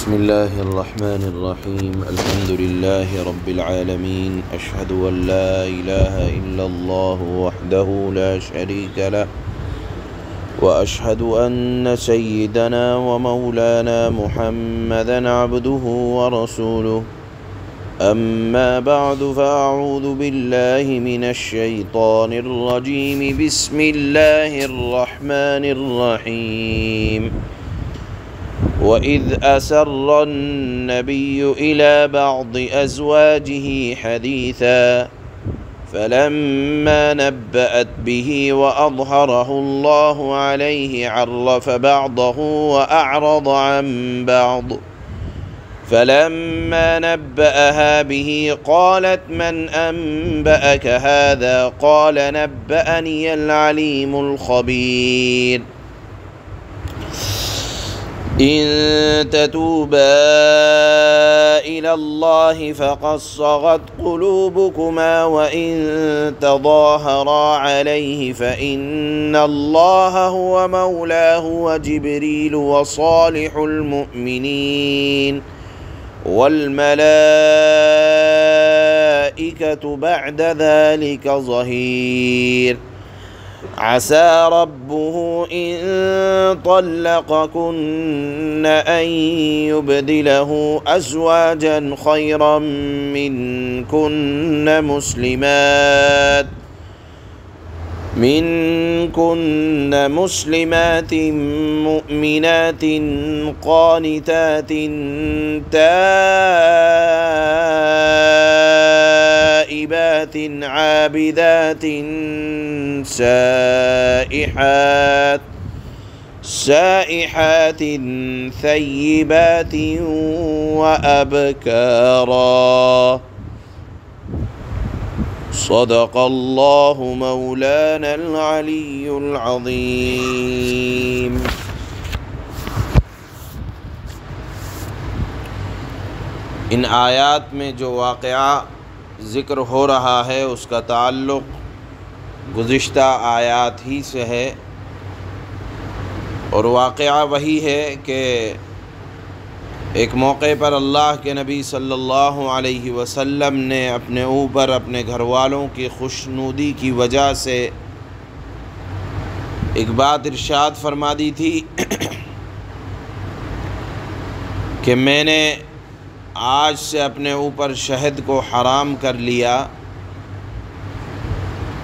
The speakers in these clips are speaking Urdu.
بسم الله الرحمن الرحيم الحمد لله رب العالمين أشهد أن لا إله إلا الله وحده لا شريك له وأشهد أن سيدنا ومولانا محمدا عبده ورسوله أما بعد فأعوذ بالله من الشيطان الرجيم بسم الله الرحمن الرحيم وَإِذْ أَسَرَّ النَّبِيُّ إِلَى بَعْضِ أَزْوَاجِهِ حَدِيثًا فَلَمَّا نَبَّأَتْ بِهِ وَأَظْهَرَهُ اللَّهُ عَلَيْهِ عَرَّفَ بَعْضَهُ وَأَعْرَضَ عَنْ بَعْضٍ فَلَمَّا نَبَّأَهَا بِهِ قَالَتْ مَنْ أَنْبَأَكَ هَذَا قَالَ نَبَّأَنِيَ الْعَلِيمُ الْخَبِيرُ إن تتوبا إلى الله فقد صغت قلوبكما وإن تظاهرا عليه فإن الله هو مولاه وجبريل وصالح المؤمنين والملائكة بعد ذلك ظهير عسى ربه إن طلقكن أن يبدله أزواجا خيرا منكن مسلمات مؤمنات قانتات تائبات عابدات سائحات ثيبات وأبكارا صدق الله مولانا العلي العظيم۔ ان آیات میں جو واقعہ ذکر ہو رہا ہے اس کا تعلق گزشتہ آیات ہی سے ہے، اور واقعہ وہی ہے کہ ایک موقع پر اللہ کے نبی صلی اللہ علیہ وسلم نے اپنے اوپر اپنے گھر والوں کی خوشنودی کی وجہ سے ایک بات ارشاد فرما دی تھی کہ میں نے آج سے اپنے اوپر شہد کو حرام کر لیا،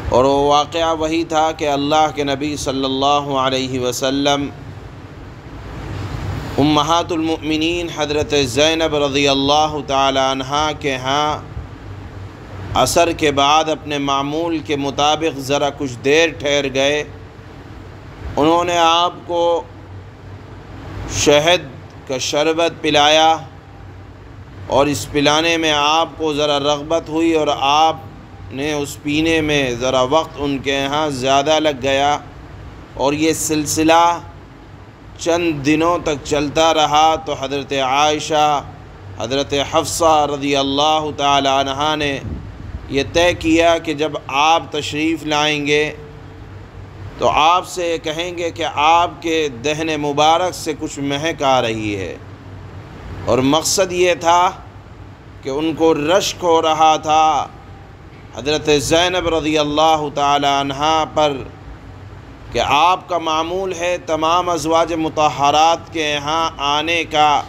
اور وہ واقعہ وہی تھا کہ اللہ کے نبی صلی اللہ علیہ وسلم امہات المؤمنین حضرت زینب رضی اللہ تعالی عنہا کے ہاں عصر کے بعد اپنے معمول کے مطابق ذرا کچھ دیر ٹھہر گئے۔ انہوں نے آپ کو شہد کا شربت پلایا، اور اس پلانے میں آپ کو ذرا رغبت ہوئی اور آپ نے اس پینے میں ذرا وقت ان کے ہاں زیادہ لگ گیا، اور یہ سلسلہ چند دنوں تک چلتا رہا۔ تو حضرت عائشہ، حضرت حفصہ رضی اللہ تعالی عنہا نے یہ طے کیا کہ جب آپ تشریف لائیں گے تو آپ سے کہیں گے کہ آپ کے دہن مبارک سے کچھ مہک آ رہی ہے، اور مقصد یہ تھا کہ ان کو رشک ہو رہا تھا حضرت زینب رضی اللہ تعالی عنہا پر کہ آپ کا معمول ہے تمام ازواج مطہرات کے ہاں آنے کا،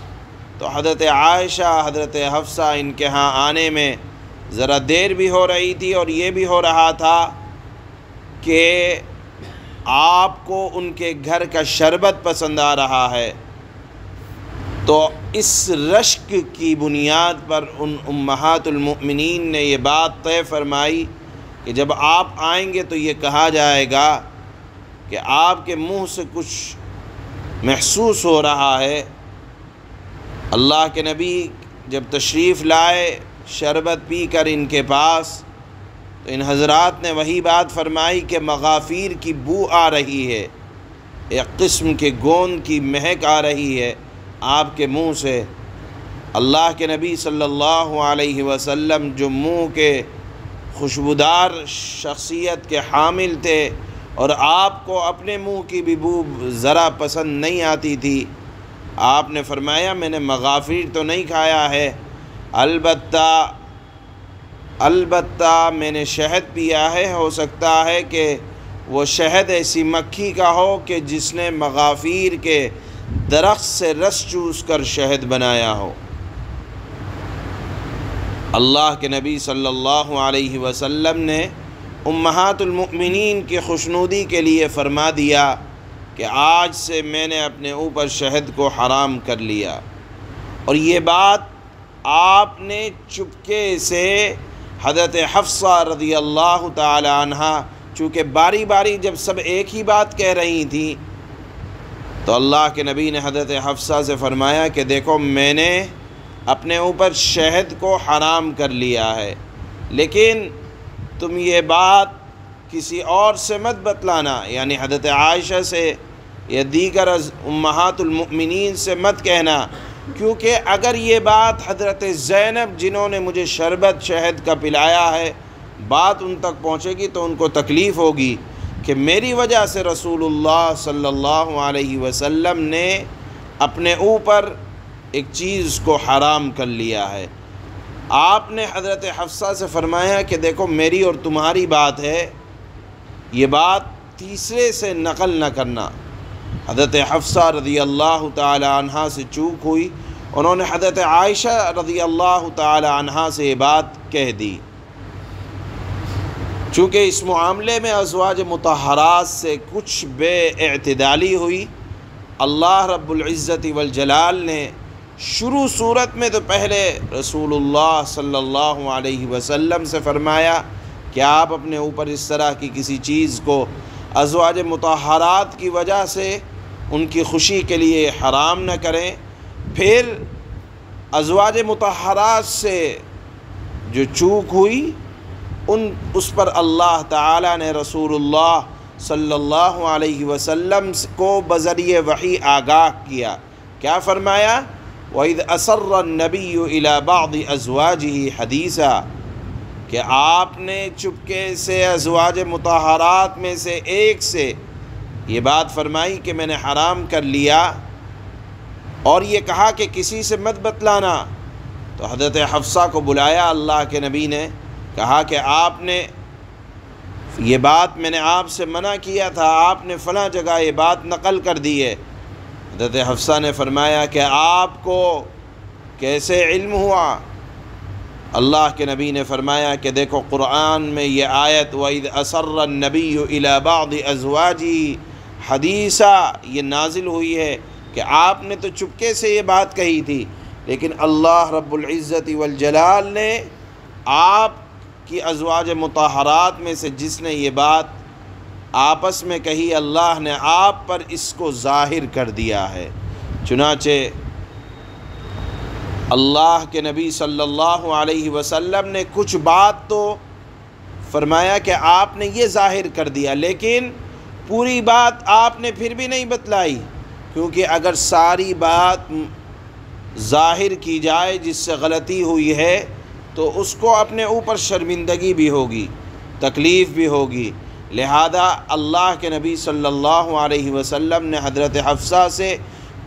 تو حضرت عائشہ، حضرت حفصہ ان کے ہاں آنے میں ذرا دیر بھی ہو رہی تھی، اور یہ بھی ہو رہا تھا کہ آپ کو ان کے گھر کا شربت پسند آ رہا ہے۔ تو اس رشک کی بنیاد پر ان امہات المؤمنین نے یہ بات طے فرمائی کہ جب آپ آئیں گے تو یہ کہا جائے گا کہ آپ کے منہ سے کچھ محسوس ہو رہا ہے۔ اللہ کے نبی جب تشریف لائے شربت پی کر ان کے پاس، تو ان حضرات نے وہی بات فرمائی کہ مغافیر کی بو آ رہی ہے، ایک قسم کے گوند کی مہک آ رہی ہے آپ کے منہ سے۔ اللہ کے نبی صلی اللہ علیہ وسلم جو منہ کے خوشبودار شخصیت کے حامل تھے، اور آپ کو اپنے منہ کی بھی بو ذرا پسند نہیں آتی تھی، آپ نے فرمایا میں نے مغافیر تو نہیں کھایا ہے، البتہ میں نے شہد پیا ہے۔ ہو سکتا ہے کہ وہ شہد ایسی مکھی کا ہو کہ جس نے مغافیر کے درخت سے رس چوس کر شہد بنایا ہو۔ اللہ کے نبی صلی اللہ علیہ وسلم نے امہات المؤمنین کی خوشنودی کے لیے فرما دیا کہ آج سے میں نے اپنے اوپر شہد کو حرام کر لیا، اور یہ بات آپ نے چپکے سے حضرت حفصہ رضی اللہ تعالی عنہ، چونکہ باری باری جب سب ایک ہی بات کہہ رہی تھیں تو اللہ کے نبی نے حضرت حفصہ سے فرمایا کہ دیکھو میں نے اپنے اوپر شہد کو حرام کر لیا ہے، لیکن تم یہ بات کسی اور سے مت بتلانا، یعنی حضرت عائشہ سے یا دیگر امہات المؤمنین سے مت کہنا، کیونکہ اگر یہ بات حضرت زینب جنہوں نے مجھے شربت شہد کا پلایا ہے بات ان تک پہنچے گی تو ان کو تکلیف ہوگی کہ میری وجہ سے رسول اللہ صلی اللہ علیہ وسلم نے اپنے اوپر ایک چیز کو حرام کر لیا ہے۔ آپ نے حضرت حفصہ سے فرمایا کہ دیکھو میری اور تمہاری بات ہے، یہ بات تیسرے سے نقل نہ کرنا۔ حضرت حفصہ رضی اللہ تعالی عنہا سے چوک ہوئی، انہوں نے حضرت عائشہ رضی اللہ تعالی عنہا سے یہ بات کہہ دی۔ چونکہ اس معاملے میں ازواج مطہرات سے کچھ بے اعتدالی ہوئی، اللہ رب العزت والجلال نے شروع صورت میں تو پہلے رسول اللہ صلی اللہ علیہ وسلم سے فرمایا کہ آپ اپنے اوپر اس طرح کی کسی چیز کو ازواج مطہرات کی وجہ سے ان کی خوشی کے لیے حرام نہ کریں، پھر ازواج مطہرات سے جو چوک ہوئی اس پر اللہ تعالیٰ نے رسول اللہ صلی اللہ علیہ وسلم کو بذریعہ وحی آگاہ کیا۔ کیا فرمایا؟ وَإِذْ أَسَرَّ النَّبِيُّ إِلَى بَعْضِ أَزْوَاجِهِ حَدِيثًا، کہ آپ نے چپکے سے ازواج مطہرات میں سے ایک سے یہ بات فرمائی کہ میں نے حرام کر لیا، اور یہ کہا کہ کسی سے مت بتلانا۔ تو حضرت حفصہ کو بلایا اللہ کے نبی نے، کہا کہ آپ نے یہ بات میں نے آپ سے منع کیا تھا، آپ نے فلاں جگہ یہ بات نقل کر دی ہے۔ حضرت حفصہ نے فرمایا کہ آپ کو کیسے علم ہوا؟ اللہ کے نبی نے فرمایا کہ دیکھو قرآن میں یہ آیت وَإِذْ أَسَرَّ النَّبِيُّ إِلَى بَعْضِ أَزْوَاجِهِ حَدِيثًا یہ نازل ہوئی ہے کہ آپ نے تو چپکے سے یہ بات کہی تھی، لیکن اللہ رب العزت والجلال نے آپ کی ازواج مطہرات میں سے جس نے یہ بات آپس میں کہی، اللہ نے آپ پر اس کو ظاہر کر دیا ہے۔ چنانچہ اللہ کے نبی صلی اللہ علیہ وسلم نے کچھ بات تو فرمایا کہ آپ نے یہ ظاہر کر دیا، لیکن پوری بات آپ نے پھر بھی نہیں بتلائی، کیونکہ اگر ساری بات ظاہر کی جائے جس سے غلطی ہوئی ہے تو اس کو اپنے اوپر شرمندگی بھی ہوگی، تکلیف بھی ہوگی، لہذا اللہ کے نبی صلی اللہ علیہ وسلم نے حضرت حفصہ سے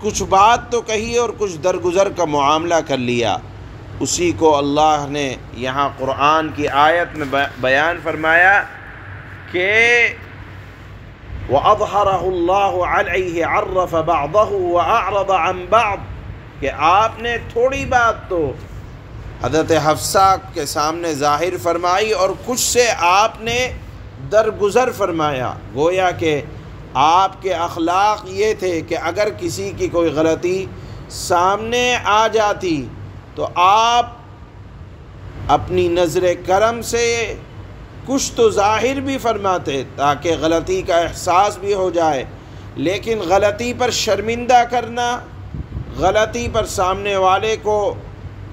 کچھ بات تو کہی اور کچھ درگزر کا معاملہ کر لیا، اسی کو اللہ نے یہاں قرآن کی آیت میں بیان فرمایا کہ وَأَظْهَرَهُ اللَّهُ عَلَيْهِ عَرَّفَ بَعْضَهُ وَأَعْرَضَ عَنْ بَعْضٍ، کہ آپ نے تھوڑی بات تو حضرت حفصہ کے سامنے ظاہر فرمائی اور کچھ سے آپ نے درگزر فرمایا، گویا کہ آپ کے اخلاق یہ تھے کہ اگر کسی کی کوئی غلطی سامنے آ جاتی تو آپ اپنی نظر کرم سے کچھ تو ظاہر بھی فرماتے تاکہ غلطی کا احساس بھی ہو جائے، لیکن غلطی پر شرمندہ کرنا، غلطی پر سامنے والے کو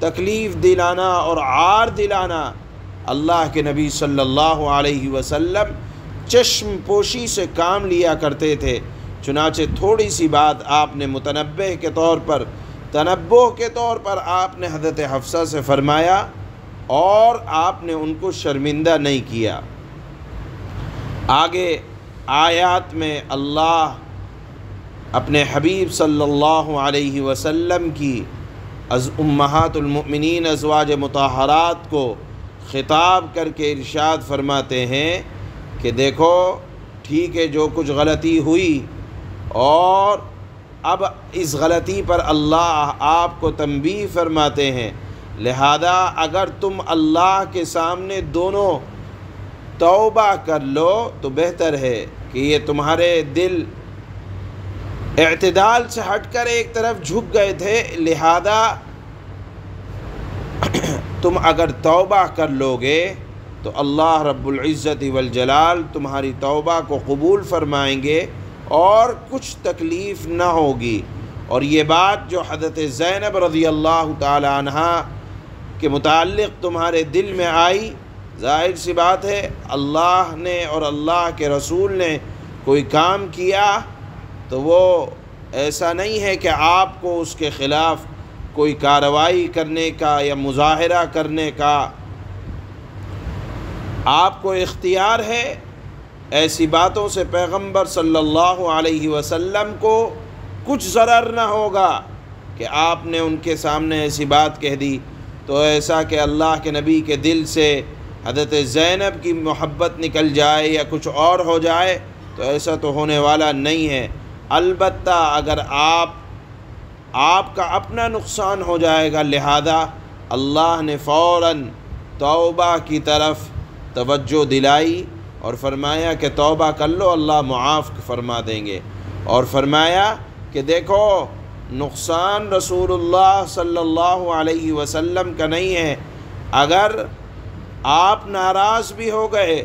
تکلیف دلانا اور عار دلانا، اللہ کے نبی صلی اللہ علیہ وسلم چشم پوشی سے کام لیا کرتے تھے۔ چنانچہ تھوڑی سی بات آپ نے تنبہ کے طور پر آپ نے حضرت حفصہ سے فرمایا اور آپ نے ان کو شرمندہ نہیں کیا۔ آگے آیات میں اللہ اپنے حبیب صلی اللہ علیہ وسلم کی امہات المؤمنین ازواج مطہرات کو خطاب کر کے ارشاد فرماتے ہیں کہ دیکھو ٹھیک ہے جو کچھ غلطی ہوئی، اور اب اس غلطی پر اللہ آپ کو تنبیہ فرماتے ہیں، لہذا اگر تم اللہ کے سامنے دونوں توبہ کر لو تو بہتر ہے کہ یہ تمہارے دل اعتدال سے ہٹ کر ایک طرف جھک گئے تھے، لہذا تم اگر توبہ کر لو گے تو اللہ رب العزت والجلال تمہاری توبہ کو قبول فرمائیں گے اور کچھ تکلیف نہ ہوگی۔ اور یہ بات جو حضرت زینب رضی اللہ تعالی عنہا کے متعلق تمہارے دل میں آئی، ظاہر سی بات ہے اللہ نے اور اللہ کے رسول نے کوئی کام کیا تو وہ ایسا نہیں ہے کہ آپ کو اس کے خلاف کوئی کارروائی کرنے کا یا مظاہرہ کرنے کا آپ کو اختیار ہے۔ ایسی باتوں سے پیغمبر صلی اللہ علیہ وسلم کو کچھ ضرر نہ ہوگا کہ آپ نے ان کے سامنے ایسی بات کہہ دی تو ایسا کہ اللہ کے نبی کے دل سے حضرت زینب کی محبت نکل جائے یا کچھ اور ہو جائے، تو ایسا تو ہونے والا نہیں ہے۔ البتہ اگر آپ کا اپنا نقصان ہو جائے گا، لہذا اللہ نے فوراً توبہ کی طرف توجہ دلائی اور فرمایا کہ توبہ کر لو، اللہ معاف فرما دیں گے۔ اور فرمایا کہ دیکھو نقصان رسول اللہ صلی اللہ علیہ وسلم کا نہیں ہے، اگر آپ ناراض بھی ہو گئے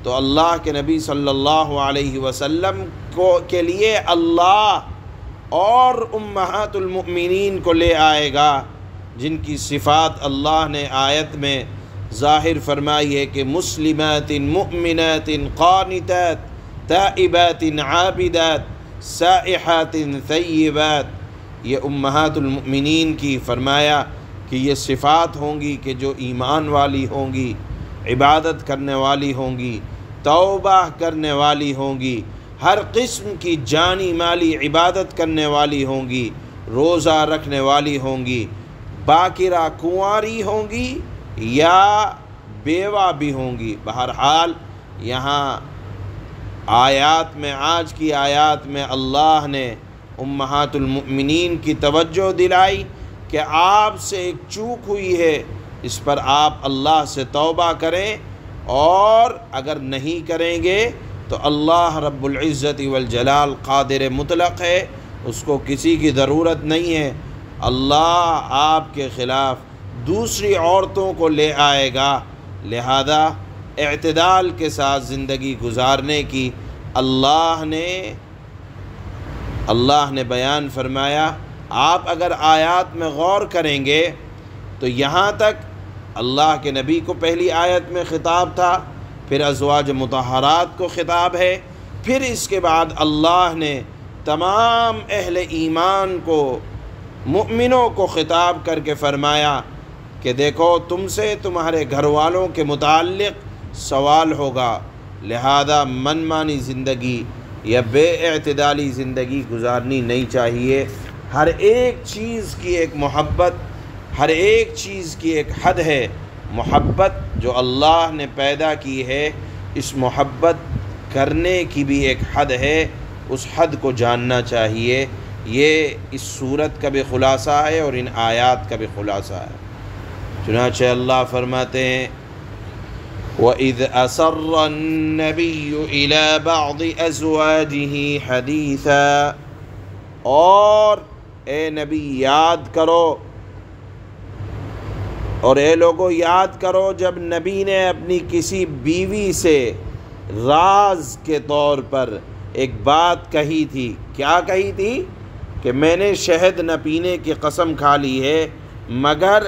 تو اللہ کے نبی صلی اللہ علیہ وسلم کے لیے اللہ اور امہات المؤمنین کو لے آئے گا، جن کی صفات اللہ نے آیت میں ظاہر فرمائی ہے کہ مسلمات مؤمنات قانتات تائبات عابدات سائحات ثیبات، یہ امہات المؤمنین کی فرمایا کہ یہ صفات ہوں گی کہ جو ایمان والی ہوں گی، عبادت کرنے والی ہوں گی، توبہ کرنے والی ہوں گی، ہر قسم کی جانی مالی عبادت کرنے والی ہوں گی، روزہ رکھنے والی ہوں گی، باقرہ کنواری ہوں گی یا بیوہ بھی ہوں گی۔ بہرحال یہاں آیات میں، آج کی آیات میں اللہ نے امہات المؤمنین کی توجہ دلائی کہ آپ سے ایک چوک ہوئی ہے، اس پر آپ اللہ سے توبہ کریں، اور اگر نہیں کریں گے تو اللہ رب العزت والجلال قادر مطلق ہے، اس کو کسی کی ضرورت نہیں ہے، اللہ آپ کے خلاف دوسری عورتوں کو لے آئے گا، لہذا اعتدال کے ساتھ زندگی گزارنے کی اللہ نے بیان فرمایا۔ آپ اگر آیات میں غور کریں گے تو یہاں تک اللہ کے نبی کو پہلی آیت میں خطاب تھا، پھر ازواج مطہرات کو خطاب ہے، پھر اس کے بعد اللہ نے تمام اہل ایمان کو، مؤمنوں کو خطاب کر کے فرمایا کہ دیکھو تم سے تمہارے گھر والوں کے متعلق سوال ہوگا، لہذا من مانی زندگی یا بے اعتدالی زندگی گزارنی نہیں چاہیے۔ ہر ایک چیز کی ایک محبت، ہر ایک چیز کی ایک حد ہے، محبت جو اللہ نے پیدا کی ہے، اس محبت کرنے کی بھی ایک حد ہے، اس حد کو جاننا چاہیے۔ یہ اس صورت کا بھی خلاصہ ہے اور ان آیات کا بھی خلاصہ ہے۔ چنانچہ اللہ فرماتے ہیں وَإِذْ أَسَرَّ النَّبِيُّ إِلَى بَعْضِ أَزْوَاجِهِ حَدِيثًا، اور اے نبی یاد کرو، اور اے لوگو یاد کرو جب نبی نے اپنی کسی بیوی سے راز کے طور پر ایک بات کہی تھی۔ کیا کہی تھی؟ کہ میں نے شہد نہ پینے کی قسم کھا لی ہے، مگر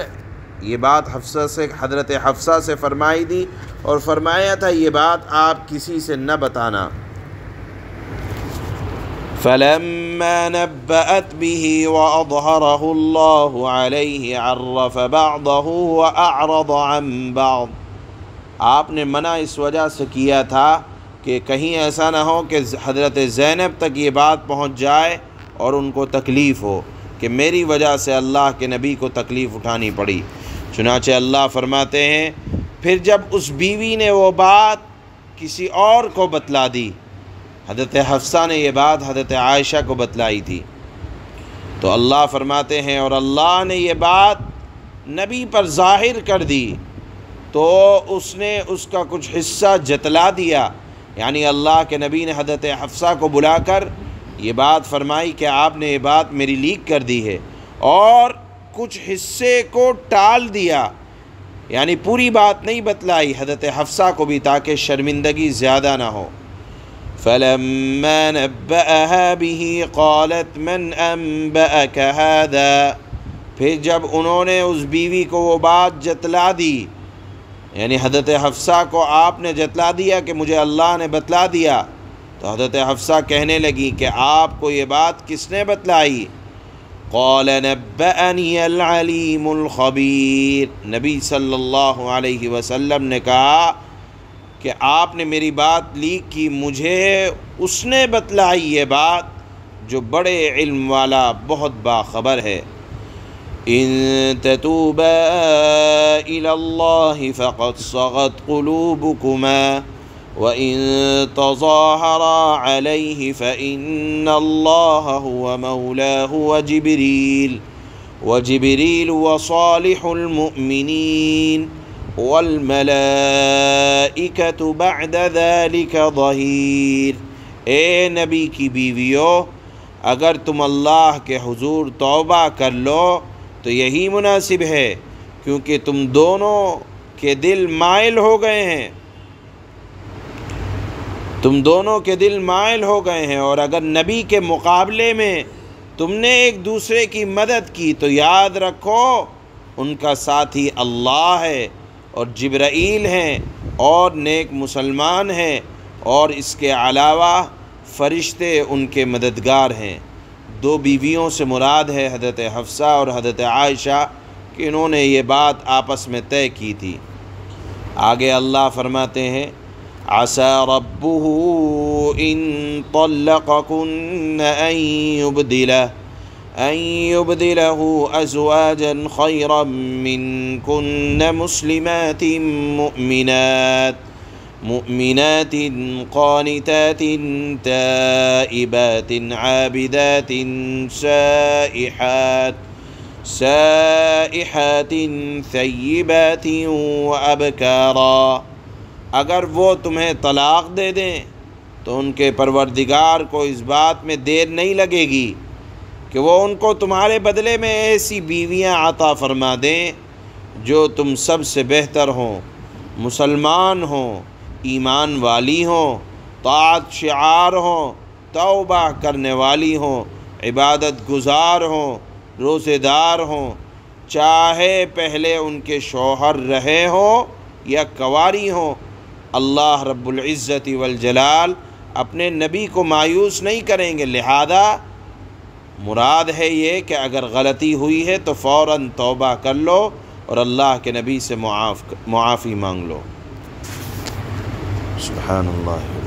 یہ بات حضرت حفصہ سے فرمائی تھی اور فرمایا تھا یہ بات آپ کسی سے نہ بتانا۔ فَلَمَّا نَبَّأَتْ بِهِ وَأَظْهَرَهُ اللَّهُ عَلَيْهِ عَرَّفَ بَعْضَهُ وَأَعْرَضَ عَنْ بَعْضٍ، آپ نے منع اس وجہ سے کیا تھا کہ کہیں ایسا نہ ہو کہ حضرت زینب تک یہ بات پہنچ جائے اور ان کو تکلیف ہو کہ میری وجہ سے اللہ کے نبی کو تکلیف اٹھانی پڑی۔ چنانچہ اللہ فرماتے ہیں پھر جب اس بیوی نے وہ بات کسی اور کو بتلا دی، حضرت حفصہ نے یہ بات حضرت عائشہ کو بتلائی تھی، تو اللہ فرماتے ہیں اور اللہ نے یہ بات نبی پر ظاہر کر دی تو اس نے اس کا کچھ حصہ جتلا دیا، یعنی اللہ کے نبی نے حضرت حفصہ کو بلا کر یہ بات فرمائی کہ آپ نے یہ بات میری لیک کر دی ہے، اور کچھ حصے کو ٹال دیا، یعنی پوری بات نہیں بتلائی حضرت حفصہ کو بھی تاکہ شرمندگی زیادہ نہ ہو۔ فَلَمَّا نَبَّأَهَا بِهِ قَالَتْ مَنْ أَنبَأَكَ هَذَا، پھر جب انہوں نے اس بیوی کو وہ بات جتلا دی، یعنی حضرت حفصہ کو آپ نے جتلا دیا کہ مجھے اللہ نے بتلا دیا، تو حضرت حفصہ کہنے لگی کہ آپ کو یہ بات کس نے بتلائی؟ قال نبأنی العلیم الخبیر، نبی صلی اللہ علیہ وسلم نے کہا کہ آپ نے میری بات لیک کی، مجھے اس نے بتلائی یہ بات جو بڑے علم والا بہت باخبر ہے۔ ان تتوبا الی اللہ فقد صغت قلوبکما وَإِن تَظَاهَرَا عَلَيْهِ فَإِنَّ اللَّهَ هُوَ مَوْلَاهُ وَجِبْرِيلُ وَصَالِحُ الْمُؤْمِنِينَ وَالْمَلَائِكَةُ بَعْدَ ذَلِكَ ظَهِيرٌ، اے نبی کی بیویو، اگر تم اللہ کے حضور توبہ کر لو تو یہی مناسب ہے، کیونکہ تم دونوں کے دل مائل ہو گئے ہیں، اور اگر نبی کے مقابلے میں تم نے ایک دوسرے کی مدد کی تو یاد رکھو ان کا ساتھی اللہ ہے اور جبرائیل ہیں اور نیک مسلمان ہیں، اور اس کے علاوہ فرشتے ان کے مددگار ہیں۔ دو بیویوں سے مراد ہے حضرت حفصہ اور حضرت عائشہ کہ انہوں نے یہ بات آپس میں طے کی تھی۔ آگے اللہ فرماتے ہیں عسى ربه إن طلقكن أن يبدله أزواجا خيرا منكن مؤمنات قانتات تائبات عابدات سائحات ثيبات وأبكارا، اگر وہ تمہیں طلاق دے دیں تو ان کے پروردگار کو اس بات میں دیر نہیں لگے گی کہ وہ ان کو تمہارے بدلے میں ایسی بیویاں عطا فرما دیں جو تم سب سے بہتر ہوں، مسلمان ہوں، ایمان والی ہوں، طاعت شعار ہوں، توبہ کرنے والی ہوں، عبادت گزار ہوں، روزے دار ہوں، چاہے پہلے ان کے شوہر رہے ہوں یا کنواری ہوں۔ اللہ رب العزت والجلال اپنے نبی کو مایوس نہیں کریں گے، لہذا مراد ہے یہ کہ اگر غلطی ہوئی ہے تو فوراً توبہ کر لو اور اللہ کے نبی سے معافی مانگ لو۔ سبحان اللہ۔